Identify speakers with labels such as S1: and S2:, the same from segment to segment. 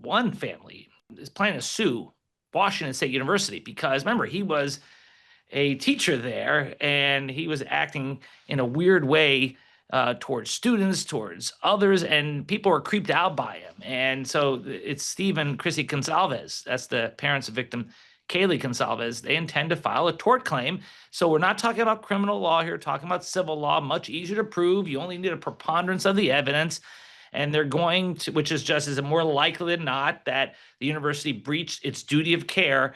S1: one family is planning to sue Washington State University because remember, he was a teacher there and he was acting in a weird way towards students, towards others, and people were creeped out by him. And so it's Steve and Chrissy Gonsalves. That's the parents of victim Kaylee Gonsalves. They intend to file a tort claim. So we're not talking about criminal law here, talking about civil law, much easier to prove. You only need a preponderance of the evidence. And they're going to, which is just as more likely than not that the university breached its duty of care.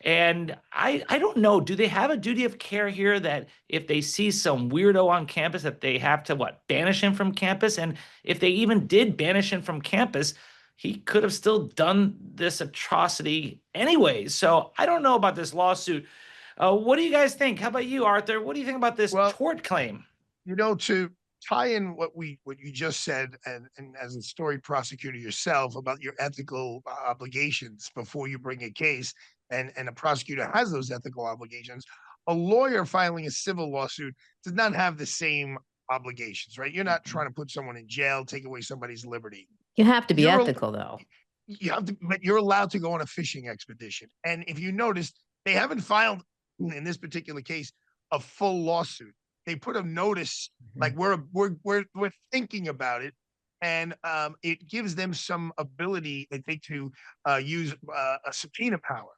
S1: And I don't know, do they have a duty of care here that if they see some weirdo on campus that they have to banish him from campus? And if they even did banish him from campus, he could have still done this atrocity anyways. So I don't know about this lawsuit. What do you guys think? How about you, Arthur? What do you think about this
S2: Well,
S1: tort claim?
S2: to tie in what you just said, and as a story prosecutor yourself about your ethical obligations before you bring a case, and a prosecutor has those ethical obligations. A lawyer filing a civil lawsuit does not have the same obligations, right? You're not trying to put someone in jail, take away somebody's liberty.
S3: You have to be
S2: You're
S3: ethical, though.
S2: You have to, but you're allowed to go on a fishing expedition. And if you notice, they haven't filed in this particular case a full lawsuit. They put a notice like we're thinking about it, and it gives them some ability, I think, to use a subpoena power.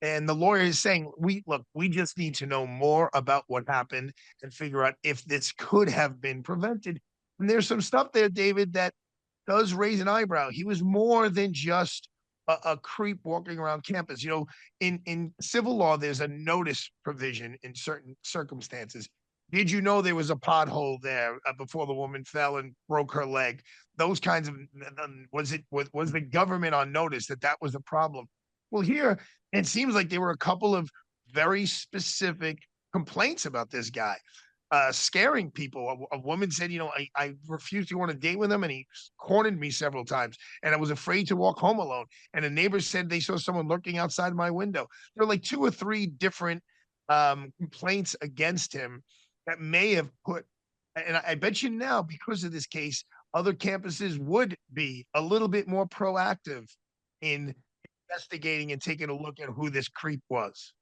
S2: And the lawyer is saying, we just need to know more about what happened and figure out if this could have been prevented. And there's some stuff there, David, that does raise an eyebrow. He was more than just a creep walking around campus. You know, in civil law, there's a notice provision in certain circumstances. Did you know there was a pothole there before the woman fell and broke her leg? Those kinds of was the government on notice that that was a problem? Well, here it seems like there were a couple of very specific complaints about this guy, scaring people. A woman said, you know, I refused to go on a date with him, and he cornered me several times, and I was afraid to walk home alone. And a neighbor said they saw someone lurking outside my window. There were like 2 or 3 different complaints against him that may have put, and I bet you now, because of this case, other campuses would be a little bit more proactive in investigating and taking a look at who this creep was.